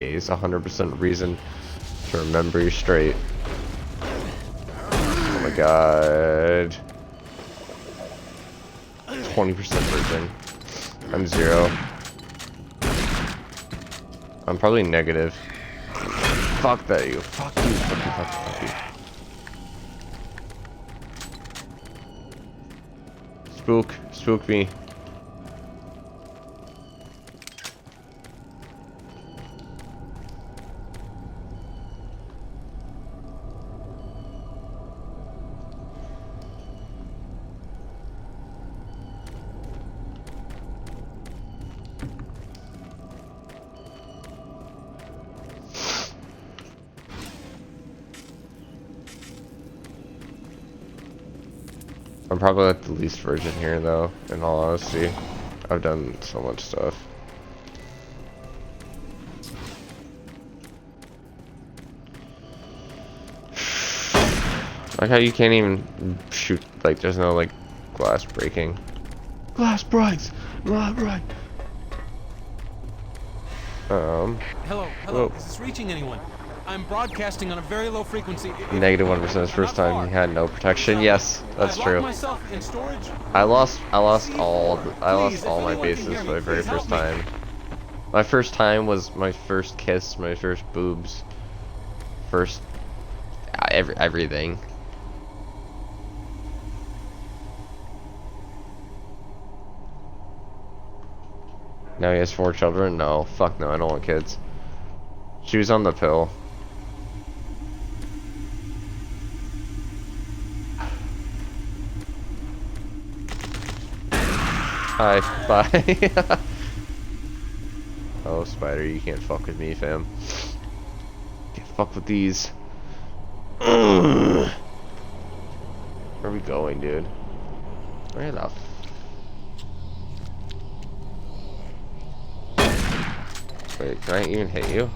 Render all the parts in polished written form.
is 100% reason to remember you straight. Oh my god. 20% virgin. I'm 0. I'm probably negative. Fuck that you. Fuck you. Fuck you. Fuck you. Fuck you. Spook. Spook me. I'm probably like the least virgin here though, in all honesty. I've done so much stuff. Like how you can't even shoot, like there's no like glass breaking. Glass breaks! Glass break! Hello, Whoa. is this reaching anyone? I'm broadcasting on a very low frequency. Negative 1% his first time he had no protection. Yes, that's true. Myself in storage. I lost all my bases my very first time. My first time was my first kiss, my first boobs, first everything. Now he has 4 children? No, fuck no, I don't want kids. She was on the pill. Hi, bye. Oh, Spider, you can't fuck with me, fam. Can't fuck with these. Where are we going, dude? Where the Wait, can I even hit you?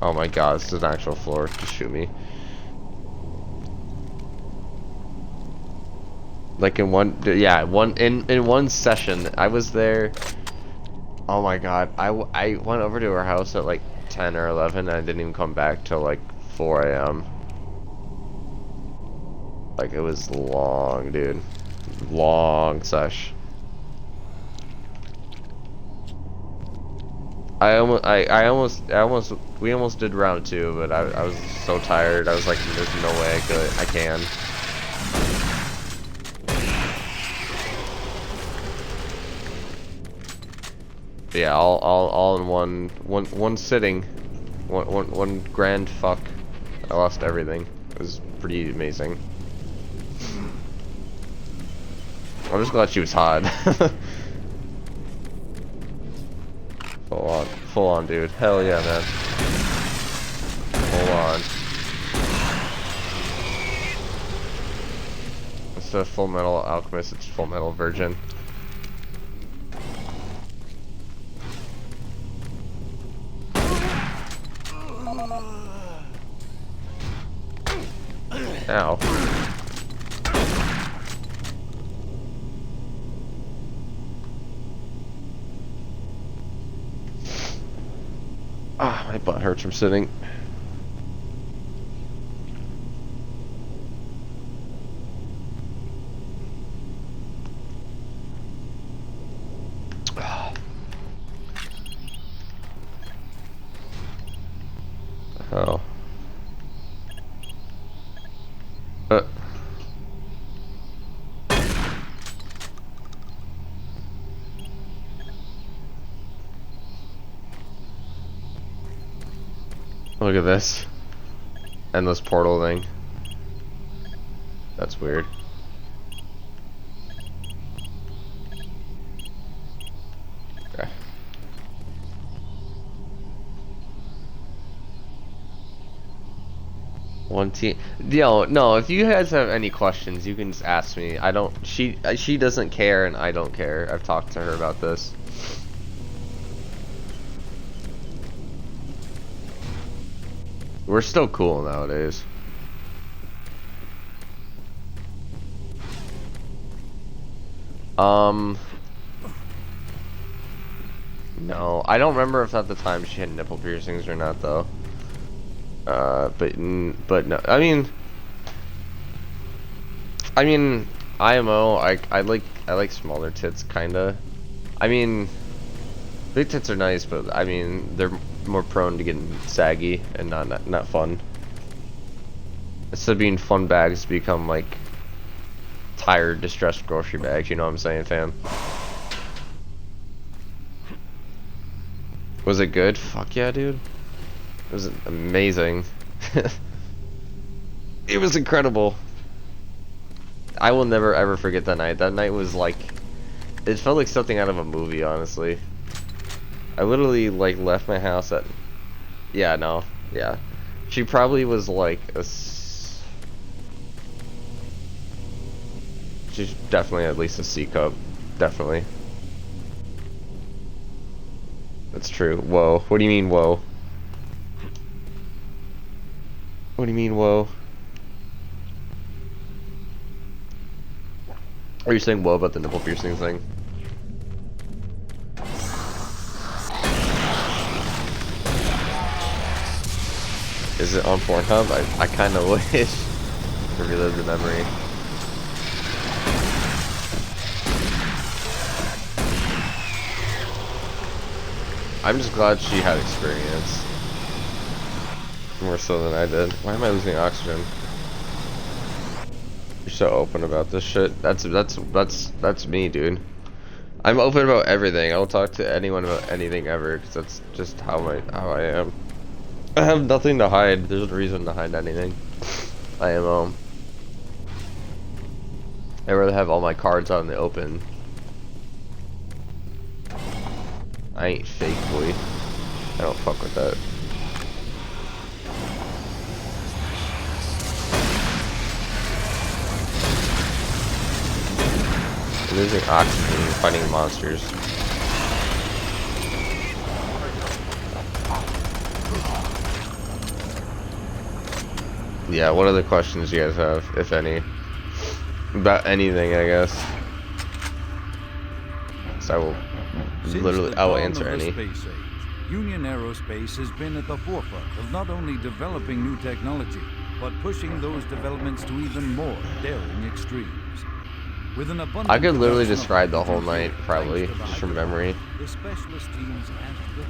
Oh my god, this is an actual floor. Just shoot me. Like in one session, I was there. Oh my god, I went over to her house at like 10 or 11 and I didn't even come back till like 4 a.m. Like it was long, dude. Long sesh. We almost did round 2, but I was so tired. I was like, there's no way I can. But yeah, all in one sitting, one grand fuck. I lost everything. It was pretty amazing. I'm just glad she was hot. Full on, dude. Hell yeah, man. Full on. Instead of Full Metal Alchemist, it's Full Metal Virgin. Ow. Ah, my butt hurts from sitting. Oh. Look at this. Endless portal thing. That's weird. Okay. One team. Yo, no, if you guys have any questions, you can just ask me. I don't, she doesn't care and I don't care. I've talked to her about this. We're still cool nowadays. No, I don't remember if at the time she had nipple piercings or not, though. But no, I mean, IMO, I like smaller tits, kinda. I mean, big tits are nice, but I mean, they're more prone to getting saggy and not fun. Instead of being fun bags, become like tired, distressed grocery bags. You know what I'm saying, fam? Was it good? Fuck yeah, dude. It was amazing. It was incredible. I will never ever forget that night. That night was like, it felt like something out of a movie, honestly. I literally like left my house at, yeah, no, yeah. She probably was like she's definitely at least a C cup, definitely. That's true. Whoa. What do you mean, whoa? What do you mean, whoa? Are you saying whoa about the nipple piercing thing? Is it on Pornhub? I kind of wish to relive the memory. I'm just glad she had experience. More so than I did. Why am I losing oxygen? You're so open about this shit. That's me, dude. I'm open about everything. I'll talk to anyone about anything ever, because that's just how I am. I have nothing to hide. There's no reason to hide anything. I am I'd rather have all my cards out in the open. I ain't fake, boy. I don't fuck with that. I'm losing oxygen and fighting monsters. Yeah, what other questions do you guys have, if any? About anything, I guess. So I will answer any. Union Aerospace has been at the forefront of not only developing new technology, but pushing those developments to even more daring extremes. With an abundant I could literally describe the whole night, probably, just from memory. The specialist teams asked the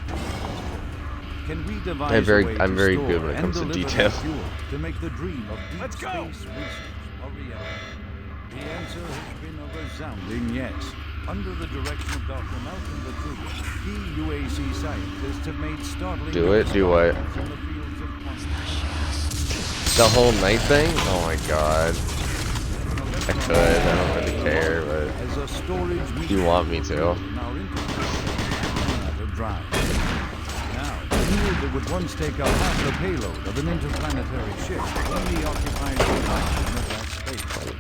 can we devise I'm very a way to good when it comes to detail. fuel to make the dream of deep space research a reality? The answer has been a resounding yes. Under the direction of Dr. Malcolm Latruga, key UAC scientists have made startling Do it, do what? in the fields of quantum. The whole night thing? Oh my god. I could, I don't really care, but As a storage you want me to. in our drive. Now, a fuel that would once take up half the payload of an interplanetary ship only occupies a fraction of that space.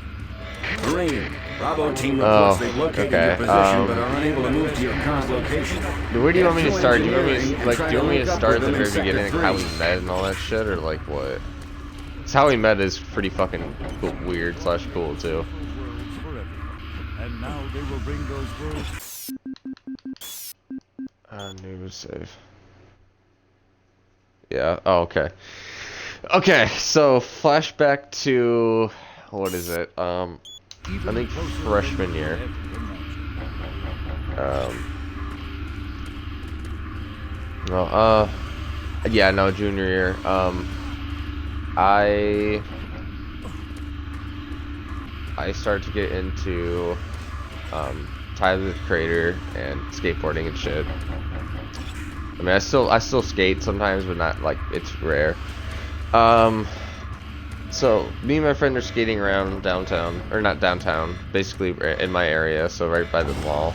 Green. Bravo team reports they've located your position but are unable to move to your current location. Where do you want me to start? Do you want me to start at the very beginning, like how we met and all that shit, or like what? 'Cause how we met is pretty fucking cool, weird / cool too. And now they will bring those worlds. News save. Yeah. Oh, okay. Okay. So flashback to what is it? I think freshman year. No, yeah, no, junior year. I started to get into Tyler the Creator and skateboarding and shit. I mean, I still skate sometimes, but not like, it's rare. So me and my friend are skating around downtown, or not downtown, basically in my area, so right by the mall.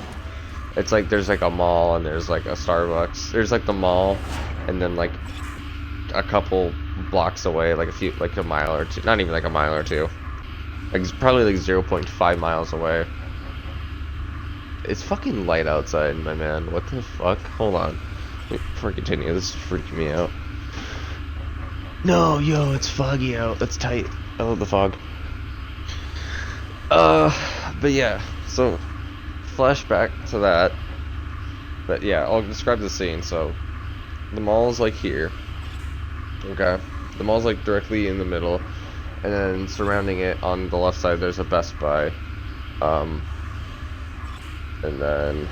It's like there's like a mall and there's like a Starbucks. There's like the mall, and then like a couple blocks away, like a mile or two, not even like a mile or two, like it's probably like 0.5 miles away. It's fucking light outside, my man. What the fuck? Hold on. Wait, before I continue, this is freaking me out. No, yo, it's foggy out. That's tight. I love the fog. But yeah, so flashback to that. But yeah, I'll describe the scene. So the mall is like here. Okay. The mall's like directly in the middle, and then surrounding it on the left side there's a Best Buy. And then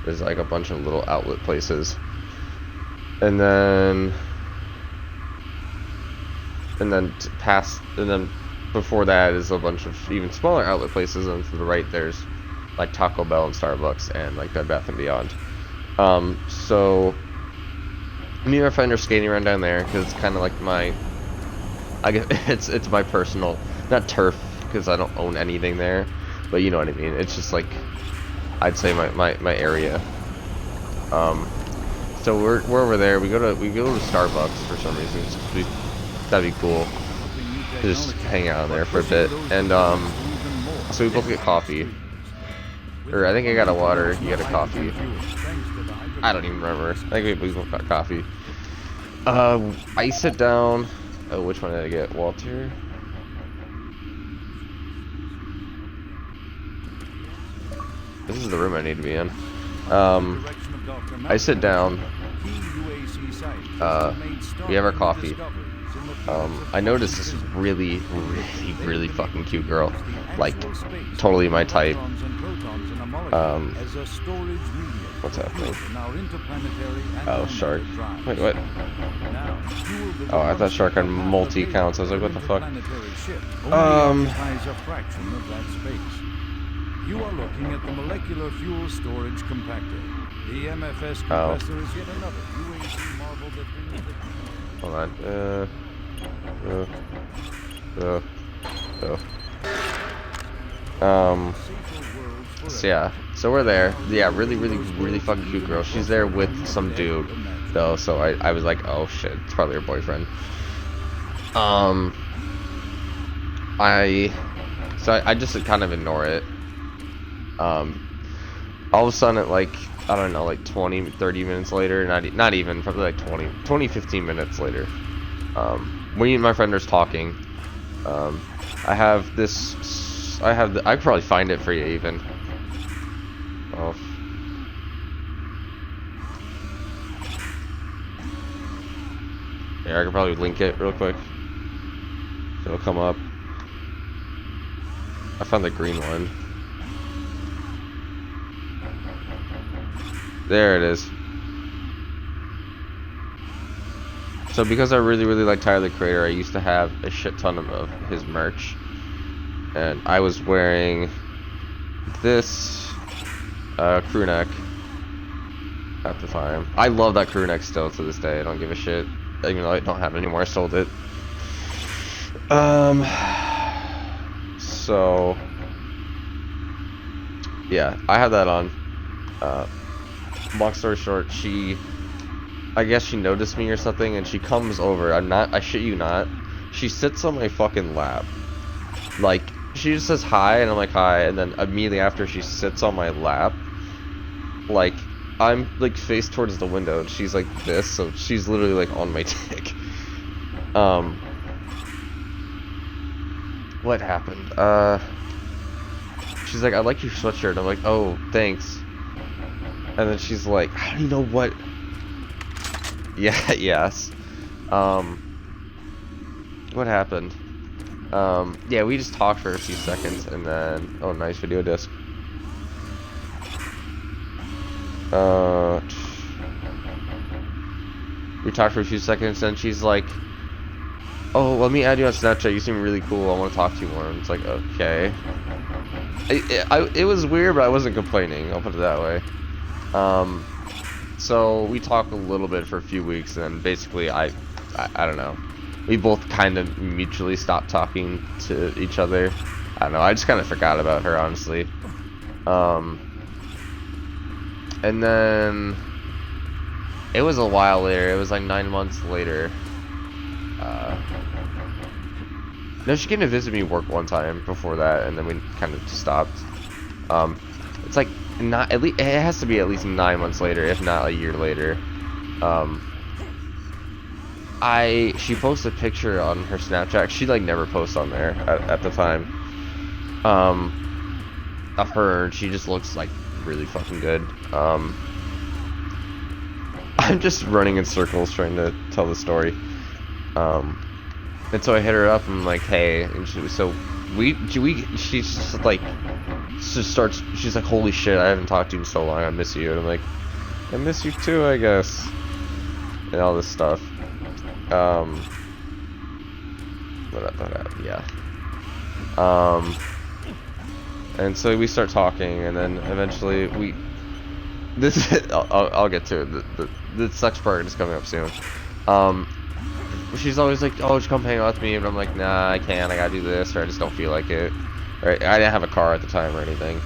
there's like a bunch of little outlet places. And then before that is a bunch of even smaller outlet places, and to the right there's like Taco Bell and Starbucks and like Bed Bath & Beyond. So me and my friend are skating around down there because it's kind of like my, I guess it's my personal, not turf because I don't own anything there, but you know what I mean. It's just like, I'd say my area. So we're over there. We go to Starbucks for some reason. That'd be cool. Just hang out in there for a bit, and so we both get coffee. Or I think I got a water. You got a coffee. I don't even remember. I think we both got coffee. I sit down. Oh, which one did I get? Walter. This is the room I need to be in. I sit down. We have our coffee. I noticed this really fucking cute girl. Like, totally my type. What's happening? Oh, shark. Wait, what? Oh, I thought shark had multi-counts. I was like, what the fuck? You are looking at the molecular fuel storage compactor. The MFS compressor is yet another UAC marvel that brings the... Hold on. So yeah, so we're there. Yeah, really fucking cute girl. She's there with some dude, though. So I was like, oh shit, it's probably her boyfriend. I just kind of ignore it. All of a sudden, at like, I don't know, like 20, 30 minutes later, not even, probably like 20, 15 minutes later, me and my friend are talking. I could probably find it for you even. Oh. Yeah, I could probably link it real quick. It'll come up. I found the green one. There it is. So because I really like Tyler the Creator, I used to have a shit ton of his merch, and I was wearing this crew neck at the time. I love that crew neck still to this day. I don't give a shit, even though I don't have it anymore. I sold it. So yeah, I had that on. Long story short, I guess she noticed me or something, and she comes over. I shit you not. She sits on my fucking lap. Like, she just says hi, and I'm like, hi, and then immediately after she sits on my lap, like, I'm, like, faced towards the window, and she's like this, so she's literally, like, on my dick. What happened? She's like, I like your sweatshirt. I'm like, oh, thanks. And then she's like, how do you know what? Yeah, yes. What happened? Yeah, we just talked for a few seconds, and then, oh, nice video disc. We talked for a few seconds, and she's like, oh, let me add you on Snapchat. You seem really cool. I want to talk to you more. And it's like, okay. It was weird, but I wasn't complaining. I'll put it that way. So we talked a little bit for a few weeks, and basically I don't know. We both kind of mutually stopped talking to each other. I don't know. I just kind of forgot about her, honestly. And then it was a while later. It was like 9 months later. No, she came to visit me work one time before that, and then we kind of stopped. It's like not at least, it has to be at least 9 months later, if not a year later. She posted a picture on her Snapchat. She like never posts on there at the time. Of her, and she just looks like really fucking good. I'm just running in circles trying to tell the story. And so I hit her up and I'm like, hey, and she's just like, she's like, holy shit, I haven't talked to you in so long, I miss you. And I'm like, I miss you too, I guess. And all this stuff. Yeah. And so we start talking, and then eventually I'll get to it. The sex part is coming up soon. She's always like, oh, just come hang out with me, and I'm like, nah, I can't, I gotta do this, or I just don't feel like it. Or I didn't have a car at the time or anything.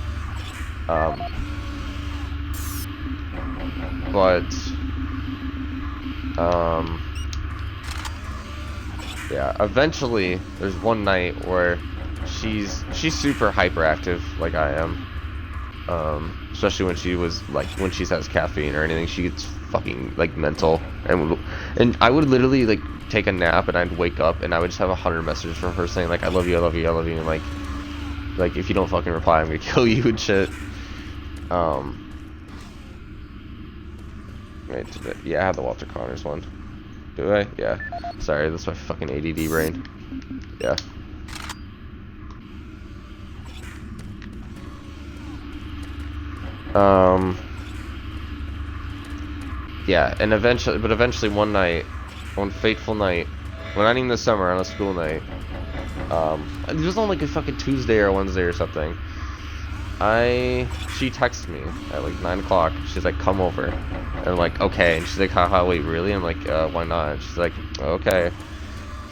Yeah, eventually there's one night where she's super hyperactive like I am. Especially when she has caffeine or anything, she gets fucking like mental, and I would literally like take a nap and I'd wake up and I would just have 100 messages from her saying like, I love you, I love you, I love you, and like if you don't fucking reply, I'm gonna kill you and shit. Wait, yeah, I have the Walter Connors one. Do I? Yeah. Sorry, that's my fucking ADD brain. Yeah. Yeah, and eventually one night, one fateful night, well, not even this summer, on a school night, it was on like a fucking Tuesday or Wednesday or something. She texted me at like 9 o'clock. She's like, come over. And I'm like, okay. And she's like, haha, wait, really? I'm like, why not? And she's like, okay.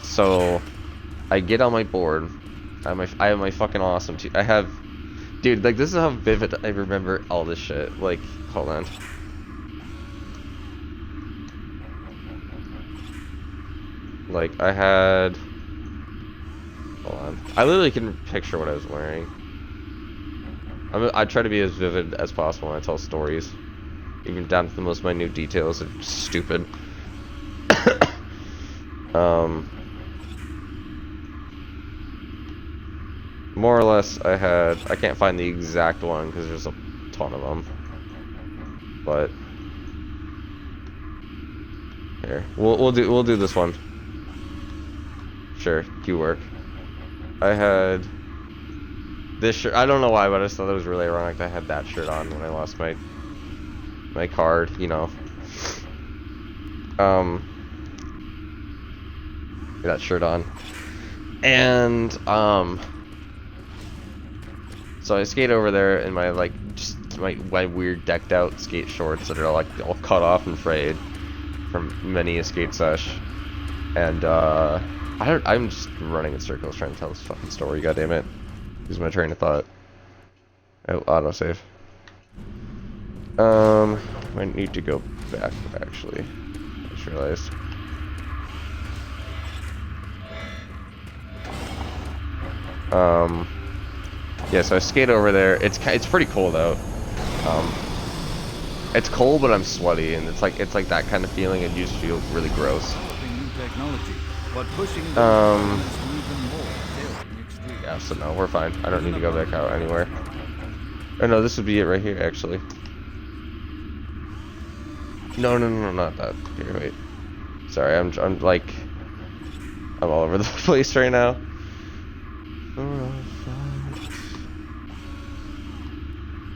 So I get on my board. I have my fucking awesome dude, like, this is how vivid I remember all this shit. Like, hold on. Like, hold on. I literally can picture what I was wearing. I try to be as vivid as possible when I tell stories, even down to the most minute details. It's stupid. More or less, I can't find the exact one because there's a ton of them. But here, we'll do this one. Sure, you work. I had this shirt. I don't know why, but I just thought it was really ironic that I had that shirt on when I lost my card, you know. That shirt on. And so I skate over there in my my weird decked out skate shorts that are all cut off and frayed from many a skate sesh. And I'm just running in circles trying to tell this fucking story, goddammit. Lose my train of thought. Oh, autosave. Might need to go back, actually. I just realized. Yeah, so I skate over there. It's pretty cold out. It's cold, but I'm sweaty, and it's like that kind of feeling, and you just feel really gross. Yeah, so no, we're fine. I don't need to go back out anywhere. Oh no, this would be it right here, actually. No, not that. Here, wait. Sorry, I'm all over the place right now.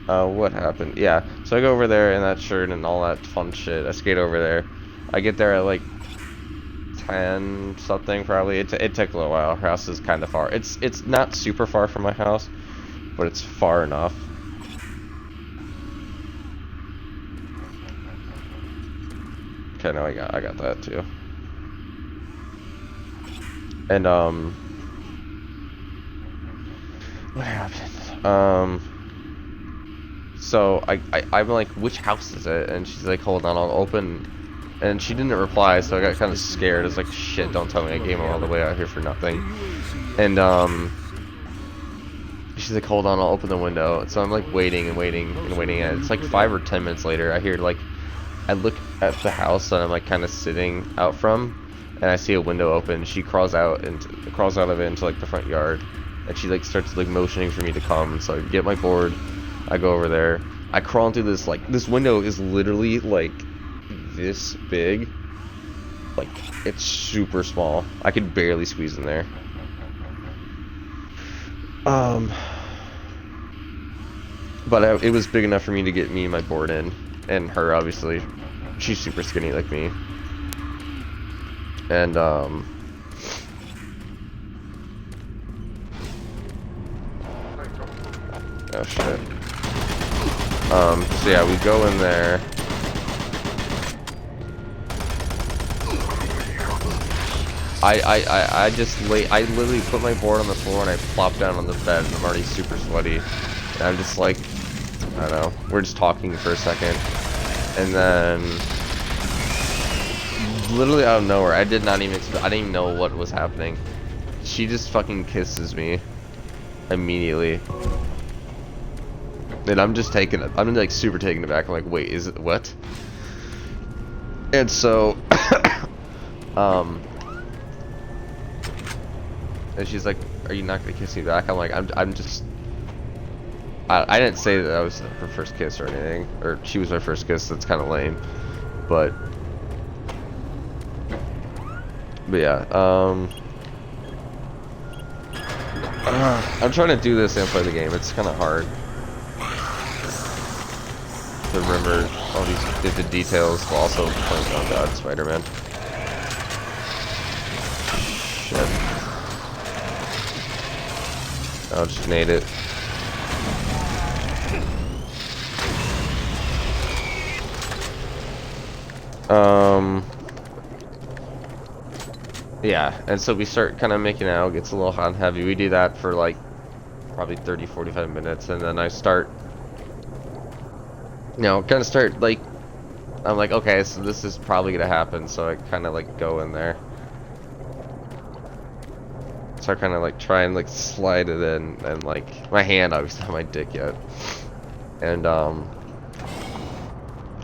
What happened? Yeah, so I go over there in that shirt and all that fun shit. I skate over there. I get there at like 10 something probably. It took a little while. Her house is kind of far. It's not super far from my house, but it's far enough. Okay, no, I got that too. And what happened? So I'm like, which house is it? And she's like, hold on, I'll open. And she didn't reply, so I got kind of scared. I was like, shit, don't tell me I came all the way out here for nothing. And she's like, hold on, I'll open the window. So I'm like waiting and waiting and waiting. And it's like 5 or 10 minutes later, I hear I look at the house that I'm like kind of sitting out from, and I see a window open. She crawls out of it into like the front yard, and she like starts like motioning for me to come. So I get my board, I go over there, I crawl into this window is literally like this big. Like, it's super small. I could barely squeeze in there. But it was big enough for me to get me and my board in. And her, obviously. She's super skinny like me. And, oh shit. So yeah, we go in there. I literally put my board on the floor and I plopped down on the bed and I'm already super sweaty. And I'm just like, I don't know, we're just talking for a second. And then, literally out of nowhere, I didn't even know what was happening. She just fucking kisses me immediately. And I'm like super taken aback. I'm like, wait, is it what? And so, and she's like, are you not gonna kiss me back? I'm like, I'm just, I didn't say that was her first kiss or anything, or she was my first kiss. That's kind of lame, but yeah, I'm trying to do this and play the game. It's kind of hard to remember all these vivid details while also playing, oh god, Spider-Man. Shit. I'll just nade it. Yeah, and so we start kind of making out, gets a little hot and heavy. We do that for like probably 30-45 minutes, and then I start, you know, kind of start like, I'm like, okay, so this is probably gonna happen, so I kind of like go in there. So I kind of like try and like slide it in, and like my hand obviously not my dick yet, and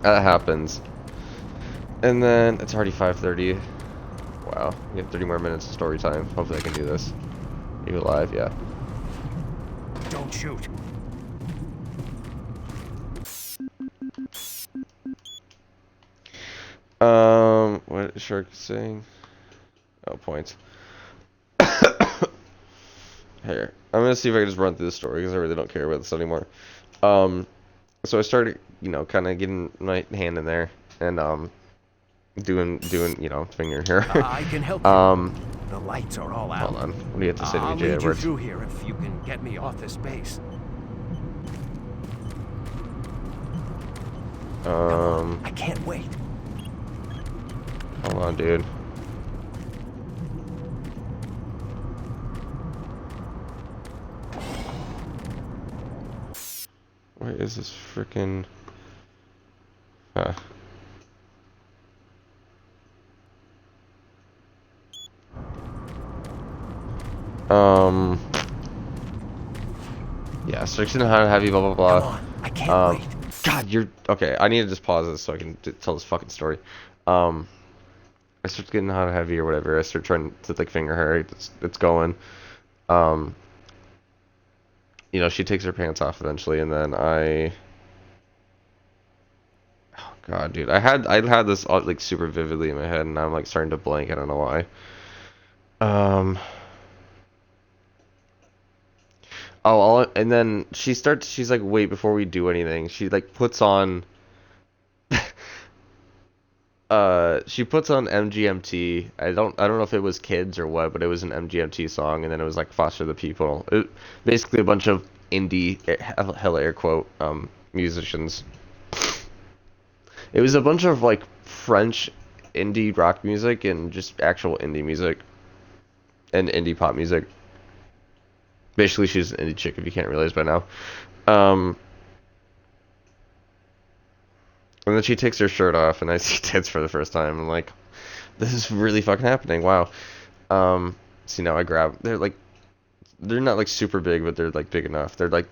that happens, and then it's already 5:30. Wow, we have 30 more minutes of story time. Hopefully I can do this. Are you alive? Yeah. Don't shoot. What is Shark saying? Oh, points. Here, I'm gonna see if I can just run through the story because I really don't care about this anymore. So I started, you know, kind of getting my hand in there and doing, you know, finger here. I can help you. The lights are all out. Hold on. What do you have to say to me, Jay I'll lead you Edwards? through here if you can get me off this base. I can't wait. Hold on, dude. Where is this frickin'? Huh. Yeah, searching how to have you, blah blah blah. Come on, I can't wait. God, you're okay. I need to just pause this so I can tell this fucking story. I start getting hot and heavy or whatever. I start trying to like finger her. It's going. You know, she takes her pants off eventually, and then oh god, dude, I had this like super vividly in my head, and now I'm like starting to blank. I don't know why. Oh, and then she's like, wait, before we do anything, she like puts on she puts on MGMT. I don't know if it was kids or what, but it was an MGMT song, and then it was like Foster the People. Basically a bunch of indie, hella air quote, musicians. It was a bunch of like French indie rock music and just actual indie music and indie pop music. Basically, she's an indie chick if you can't realize by now. And then she takes her shirt off, and I see tits for the first time. I'm like, this is really fucking happening. Wow. See, now I grab. They're not like super big, but they're like big enough. They're like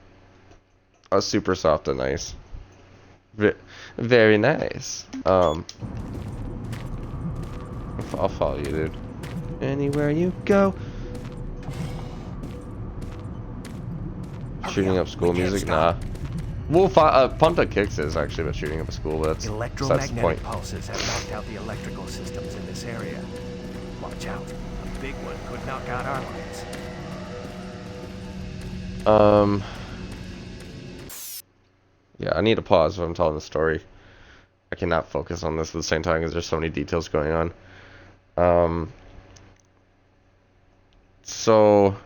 super soft and nice. Very nice. I'll follow you, dude. Anywhere you go. Shooting up school music? Nah. Well, Pumped Up Kicks is actually about shooting up a school, but that's the Electromagnetic point. pulses have knocked out the electrical systems in this area. Watch out. A big one could knock out our lines. Yeah, I need to pause when I'm telling the story. I cannot focus on this at the same time because there's so many details going on. So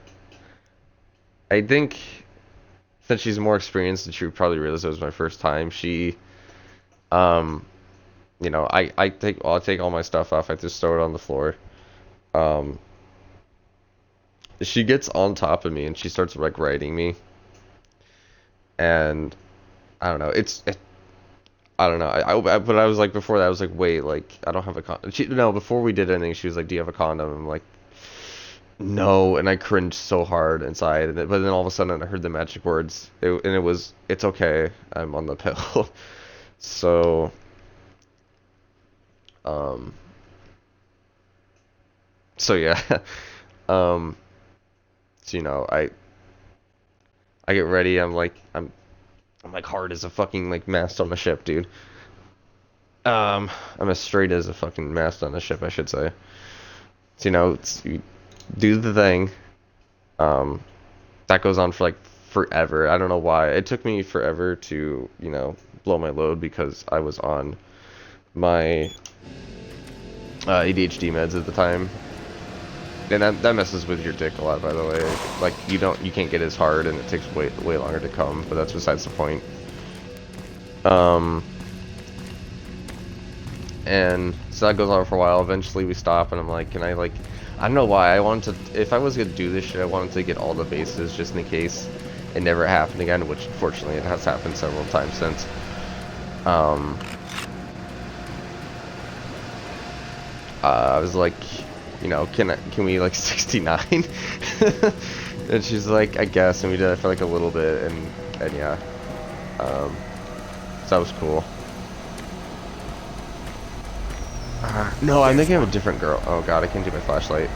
I think since she's more experienced and she would probably realize it was my first time, she, you know, I'll take all my stuff off. I just throw it on the floor. She gets on top of me and she starts like riding me, and I don't know. I don't know. But I was like, before that, I was like, wait, like I don't have a condom. No, before we did anything, she was like, do you have a condom? I'm like, no, and I cringed so hard inside. But then all of a sudden, I heard the magic words, and it was, it's okay, I'm on the pill. So, yeah, so you know, I get ready. I'm like hard as a fucking like mast on a ship, dude. I'm as straight as a fucking mast on a ship, I should say. So, you know, you do the thing. That goes on for like forever. I don't know why. It took me forever to, you know, blow my load because I was on my ADHD meds at the time. And that messes with your dick a lot, by the way. Like, you can't get as hard, and it takes way longer to come, but that's besides the point. And so that goes on for a while. Eventually we stop, and I'm like, can I, like, I don't know why, I wanted to, if I was gonna do this shit, I wanted to get all the bases just in case it never happened again, which fortunately it has happened several times since. I was like, you know, can we like 69? And she's like, I guess, and we did it for like a little bit, and yeah, so that was cool. No, I'm thinking of a different girl. Oh god, I can't do my flashlight.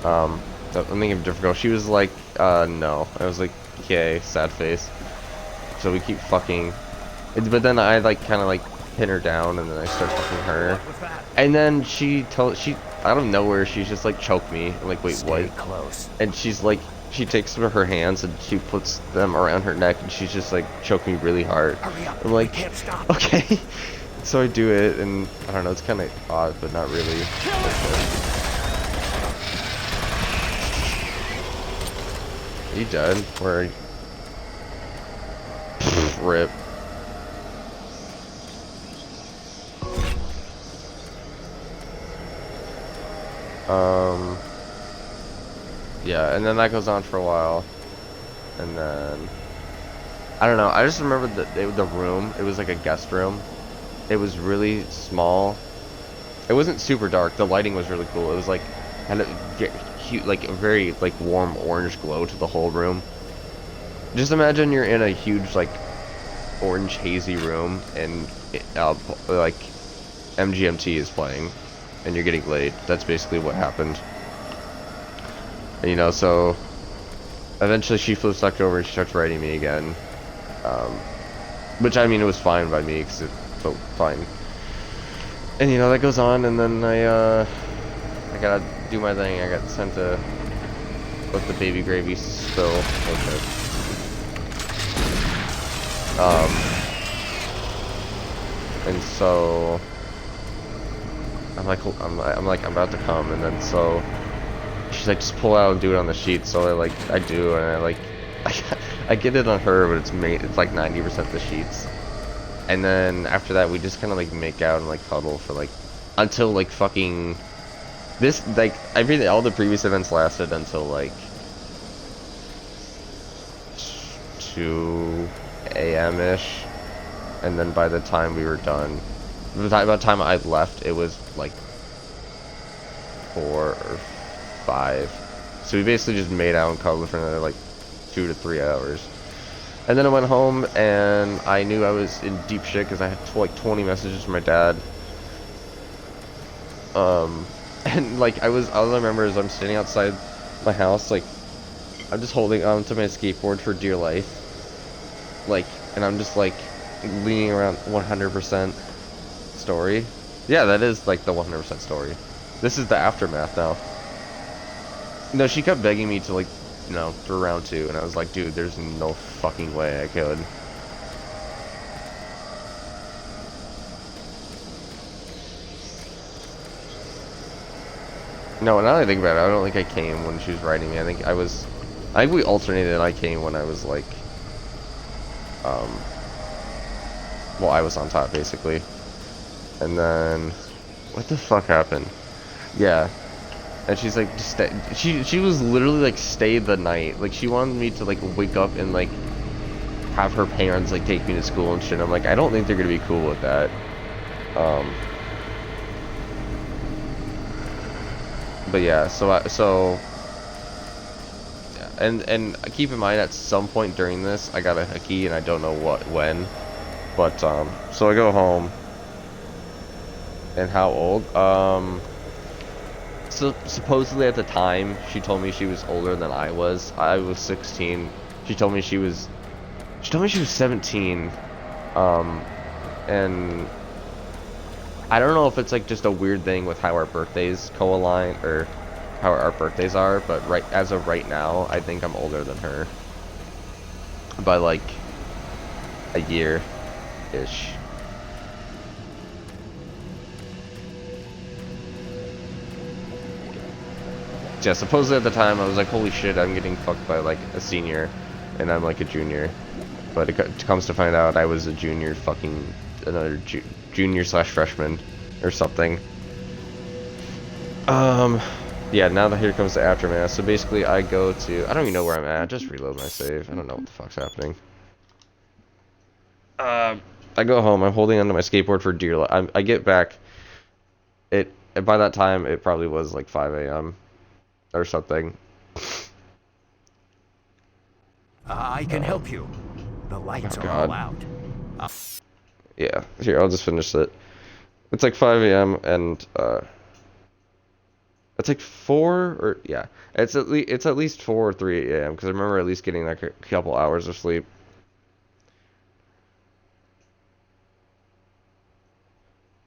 I'm thinking of a different girl. She was like, no. I was like, okay, sad face. So we keep fucking, but then I like kind of like pin her down, and then I start fucking her, and then out of nowhere, she's just like, choke me. I'm like, wait, Stay what? close. And she's like, she takes her hands and she puts them around her neck, and she's just like choking me really hard. Hurry up. I'm like, We can't stop. okay. So I do it, and I don't know, it's kind of odd, but not really. Are you dead? Where are you? Rip. Yeah, and then that goes on for a while, and then I don't know. I just remember the room. It was like a guest room. It was really small. It wasn't super dark. The lighting was really cool. It was like had a very like warm orange glow to the whole room. Just imagine you're in a huge like orange hazy room, and like MGMT is playing, and you're getting laid. That's basically what happened. And, you know, so eventually she flips back over and she starts writing me again, which I mean, it was fine by me because it felt fine. And, you know, that goes on, and then I gotta do my thing. I got sent to let the baby gravy spill. Okay. And so I'm I'm about to come, and then so she's like, just pull out and do it on the sheet. So I do, and I get it on her, but it's like 90% the sheets. And then after that, we just kind of like make out and like cuddle for like until like fucking this, like everything, all the previous events lasted until like 2 a.m. ish, and then by the time we were done, by the time I left, it was like 4 or 5. So we basically just made out and cuddled for another like 2 to 3 hours. And then I went home, and I knew I was in deep shit because I had like 20 messages from my dad. And like all I remember is I'm standing outside my house, like I'm just holding on to my skateboard for dear life. Like, and I'm just like leaning around 100% story. Yeah, that is like the 100% story. This is the aftermath now. No, she kept begging me to, like, you know, for round 2, and I was like, dude, there's no fucking way I could. No, now that I think about it, I don't think I came when she was riding me. I think we alternated and I came when I was like, well, I was on top, basically. And then, what the fuck happened? Yeah. And she's like, just stay. She was literally like, stay the night. Like, she wanted me to like wake up and like have her parents like take me to school and shit. I'm like, I don't think they're gonna be cool with that. But yeah, and keep in mind, at some point during this, I got a key, and I don't know when. But so I go home. And how old? So supposedly at the time, she told me she was older than I was. I was 16. She told me she was 17. And I don't know if it's like just a weird thing with how our birthdays co-align, or how our birthdays are, but as of right now, I think I'm older than her by like a year-ish. Yeah, supposedly at the time I was like, holy shit, I'm getting fucked by like a senior, and I'm like a junior. But it comes to find out I was a junior, fucking another junior slash freshman or something. Yeah, now that here comes the aftermath. So basically I go to, I don't even know where I'm at, just reload my save. I don't know what the fuck's happening. I go home, I'm holding onto my skateboard for dear life. I get back, by that time it probably was like 5 a.m. or something. I can help you. The lights Oh, are God. all out. Yeah, here, I'll just finish it. It's like 5 a.m. and it's like 4 or yeah, it's at least 4 or 3 a.m. because I remember at least getting like a couple hours of sleep.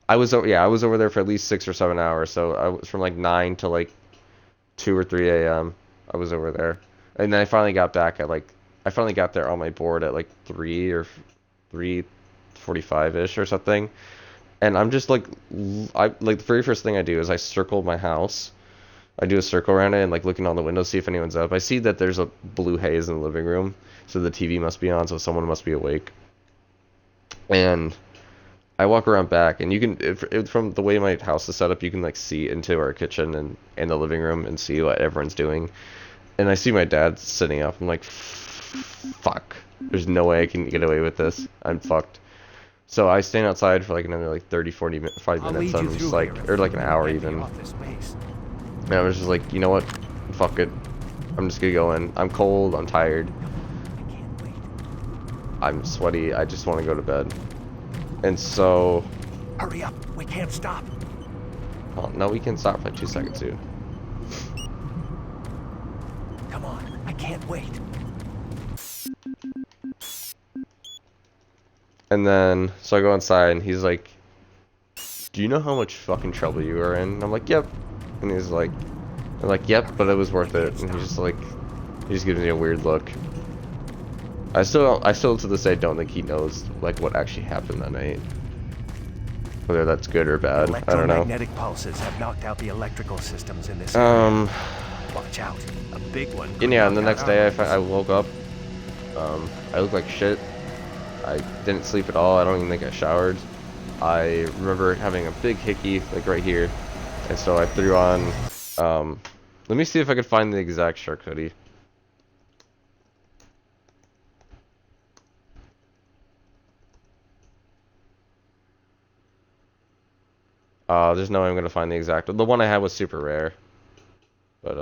I was over there for at least 6 or 7 hours, so I was from like 9 to like 2 or 3 a.m. I was over there, and then I finally got back at like, I finally got there on my board at like 3 or 3:45 ish or something. And I'm just like, the very first thing I do is I circle my house. I do a circle around it and like looking on the window, see if anyone's up. I see that there's a blue haze in the living room, so the TV must be on, so someone must be awake. And I walk around back, and you can, from the way my house is set up, you can like see into our kitchen and the living room and see what everyone's doing. And I see my dad sitting up. I'm like, fuck. There's no way I can get away with this. I'm fucked. So I stand outside for like another like 30, 45 minutes. I'm just like, or like an hour even. And I was just like, you know what? Fuck it. I'm just gonna go in. I'm cold. I'm tired. I'm sweaty. I just want to go to bed. And so... Hurry up. We can't stop. Oh, no, we can stop for like 2 seconds, dude. Come on. I can't wait. And then, so I go inside, and he's like, do you know how much fucking trouble you are in? And I'm like, yep. And he's like, I'm like, yep, but it was worth it. And he's just like, he just gives me a weird look. I still to this day don't think he knows like what actually happened that night. Whether that's good or bad, I don't know. Electromagnetic pulses have knocked out the electrical systems in this area. Watch out. A big one. And yeah, and the next day I woke up. I looked like shit. I didn't sleep at all. I don't even think I showered. I remember having a big hickey like right here. And so I threw on, let me see if I could find the exact shark hoodie. There's no way I'm gonna find the exact, the one I had was super rare. But,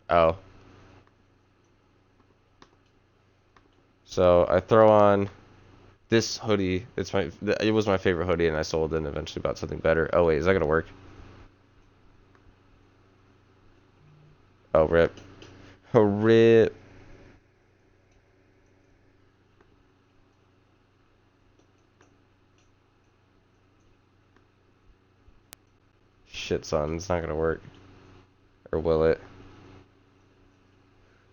oh. So I throw on this hoodie. It was my favorite hoodie, and I sold it and eventually bought something better. Oh wait, is that gonna work? Oh, rip. Oh, rip. Shit, son. It's not gonna work. Or will it?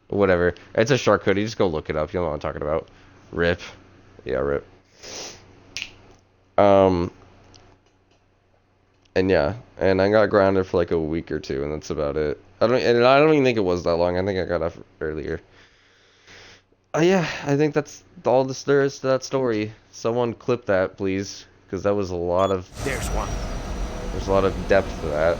Whatever. It's a short code. You just go look it up. You know what I'm talking about. Rip. Yeah, rip. And yeah, and I got grounded for like a week or two, and that's about it. I don't even think it was that long. I think I got off earlier. Yeah, I think that's all there is to that story. Someone clip that, please, because that was a lot of. There's one. There's a lot of depth to that.